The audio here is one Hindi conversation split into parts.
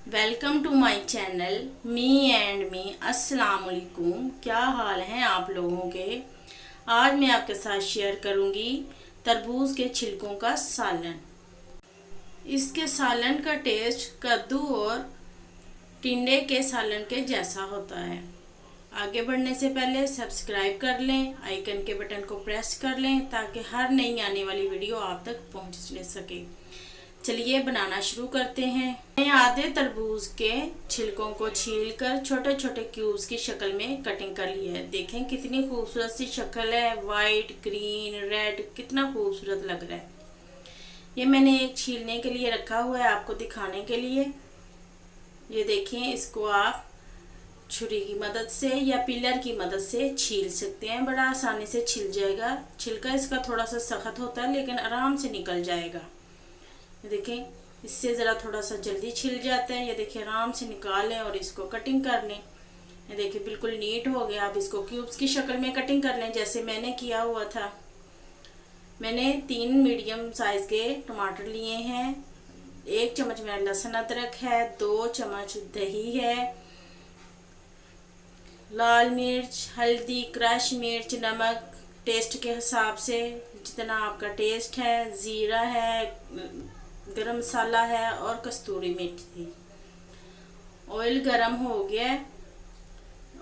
Welcome to my channel me and me. अस्सलाम वालेकुम। क्या हाल हैं आप लोगों के। आज मैं आपके साथ शेयर करूंगी तरबूज के छिलकों का सालन। इसके सालन का टेस्ट कद्दू और टिंडे के सालन के जैसा होता है। आगे बढ़ने से पहले सब्सक्राइब कर लें, आइकन के बटन को प्रेस कर लें ताकि हर नई आने वाली वीडियो आप तक पहुंच सके। चलिए बनाना शुरू करते हैं। मैंने आधे तरबूज के छिलकों को छीलकर छोटे छोटे क्यूब्स की शक्ल में कटिंग कर लिया है। देखें कितनी खूबसूरत सी शक्ल है, वाइट, ग्रीन, रेड, कितना खूबसूरत लग रहा है। ये मैंने एक छीलने के लिए रखा हुआ है आपको दिखाने के लिए। ये देखें, इसको आप छुरी की मदद से या पिलर की मदद से छील सकते हैं। बड़ा आसानी से छिल जाएगा। छिलका इसका थोड़ा सा सख्त होता है लेकिन आराम से निकल जाएगा। ये देखें, इससे ज़रा थोड़ा सा जल्दी छिल जाता है। ये देखिए, आराम से निकाल लें और इसको कटिंग कर लें। ये देखिए बिल्कुल नीट हो गया। आप इसको क्यूब्स की शक्ल में कटिंग कर लें जैसे मैंने किया हुआ था। मैंने 3 मीडियम साइज़ के टमाटर लिए हैं। 1 चम्मच मेरा लहसुन अदरक है, 2 चम्मच दही है, लाल मिर्च, हल्दी, क्रश मिर्च, नमक टेस्ट के हिसाब से जितना आपका टेस्ट है, ज़ीरा है, गरम मसाला है और कस्तूरी मेथी थी। ऑयल गरम हो गया।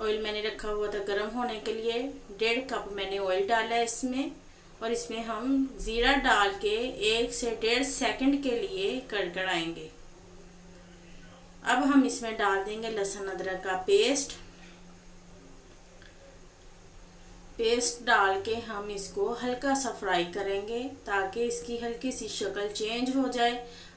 ऑयल मैंने रखा हुआ था गरम होने के लिए। 1.5 कप मैंने ऑयल डाला है इसमें, और इसमें हम ज़ीरा डाल के 1 से 1.5 सेकंड के लिए कड़कड़ाएंगे। अब हम इसमें डाल देंगे लहसुन अदरक का पेस्ट डाल के हम इसको हल्का सा फ्राई करेंगे ताकि इसकी हल्की सी शक्ल चेंज हो जाए।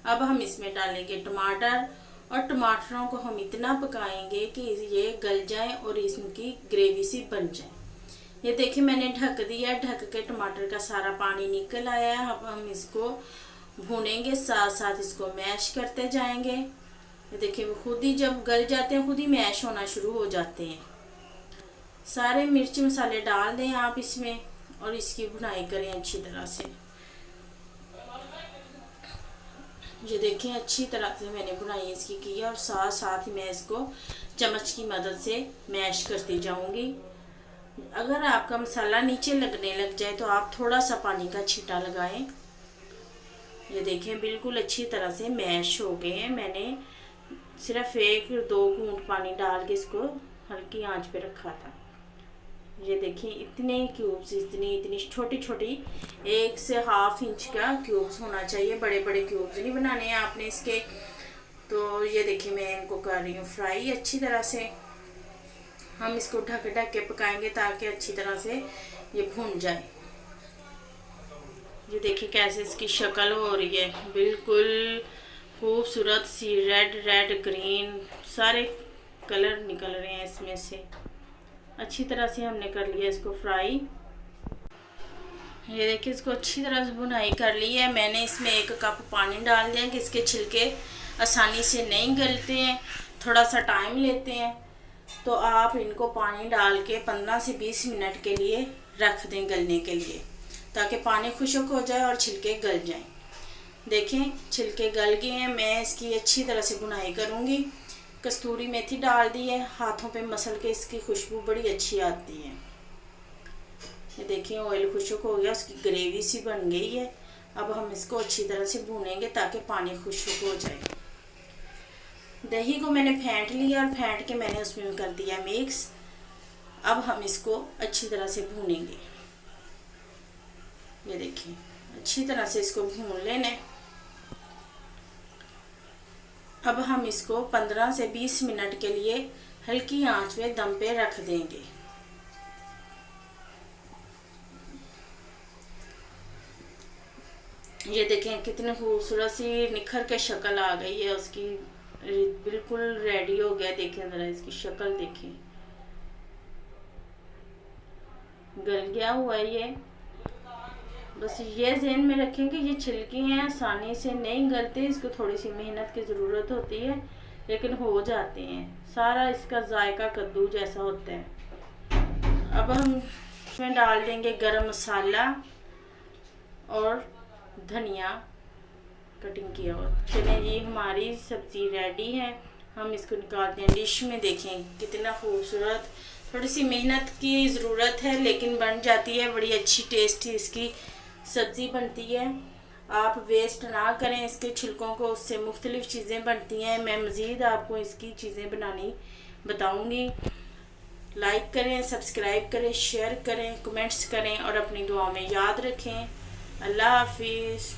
अब हम इसमें डालेंगे टमाटर, और टमाटरों को हम इतना पकाएंगे कि ये गल जाए और इसकी ग्रेवी सी बन जाए। ये देखिए, मैंने ढक दिया। ढक के टमाटर का सारा पानी निकल आया है। अब हम इसको भूनेंगे, साथ साथ इसको मैश करते जाएंगे। ये देखिए, वो खुद ही जब गल जाते हैं खुद ही मैश होना शुरू हो जाते हैं। सारे मिर्च मसाले डाल दें आप इसमें और इसकी भुनाई करें अच्छी तरह से। ये देखें, अच्छी तरह से मैंने भुनाई इसकी की है और साथ साथ ही मैं इसको चम्मच की मदद से मैश करती जाऊंगी। अगर आपका मसाला नीचे लगने लग जाए तो आप थोड़ा सा पानी का छींटा लगाएं। ये देखें, बिल्कुल अच्छी तरह से मैश हो गए हैं। मैंने सिर्फ 1-2 घूंट पानी डाल के इसको हल्की आंच पे रखा था। ये देखिए, इतने क्यूब्स, इतनी छोटी छोटी 1 से ½ इंच का क्यूब्स होना चाहिए। बड़े बड़े क्यूब्स नहीं बनाने हैं आपने इसके। तो ये देखिए, मैं इनको कर रही हूँ फ्राई अच्छी तरह से। हम इसको ढक ढक के पकाएंगे ताकि अच्छी तरह से ये भून जाए। ये देखिए कैसे इसकी शक्ल हो रही है, बिल्कुल खूबसूरत सी। रेड ग्रीन सारे कलर निकल रहे हैं इसमें से। अच्छी तरह से हमने कर लिया इसको फ्राई। ये देखिए, इसको अच्छी तरह से भुनाई कर ली है। मैंने इसमें 1 कप पानी डाल दिया कि इसके छिलके आसानी से नहीं गलते हैं, थोड़ा सा टाइम लेते हैं। तो आप इनको पानी डाल के 15 से 20 मिनट के लिए रख दें गलने के लिए, ताकि पानी खुश्क हो जाए और छिलके गल जाएं। देखें, छिलके गल गए हैं। मैं इसकी अच्छी तरह से भुनाई करूँगी। कस्तूरी मेथी डाल दी है, हाथों पे मसल के इसकी खुशबू बड़ी अच्छी आती है। ये देखिए, ऑयल खुश्क हो गया, उसकी ग्रेवी सी बन गई है। अब हम इसको अच्छी तरह से भूनेंगे ताकि पानी खुश्क हो जाए। दही को मैंने फेंट लिया और फेंट के मैंने उसमें कर दिया मिक्स। अब हम इसको अच्छी तरह से भूनेंगे। ये देखिए, अच्छी तरह से इसको भून लेना। अब हम इसको 15 से 20 मिनट के लिए हल्की आंच में दम पे रख देंगे। ये देखें, कितनी खूबसूरत सी निखर के शक्ल आ गई है उसकी, बिल्कुल रेडी हो गया। देखें ज़रा इसकी शक्ल देखें, गल गया हुआ है ये। बस ये ज़हन में रखें कि ये छिलके हैं, आसानी से नहीं गलते। इसको थोड़ी सी मेहनत की ज़रूरत होती है लेकिन हो जाते हैं। सारा इसका जायका कद्दू जैसा होता है। अब हम इसमें डाल देंगे गरम मसाला और धनिया कटिंग किया हुआ। चलिए, ये हमारी सब्ज़ी रेडी है। हम इसको निकालते हैं डिश में। देखें कितना खूबसूरत, थोड़ी सी मेहनत की ज़रूरत है लेकिन बन जाती है, बड़ी अच्छी टेस्टी इसकी सब्ज़ी बनती है। आप वेस्ट ना करें इसके छिलकों को, उससे मुख्तलिफ़ चीज़ें बनती हैं। मैं मज़ीद आपको इसकी चीज़ें बनानी बताऊंगी। लाइक करें, सब्सक्राइब करें, शेयर करें, कमेंट्स करें और अपनी दुआ में याद रखें। अल्लाह हाफिज़।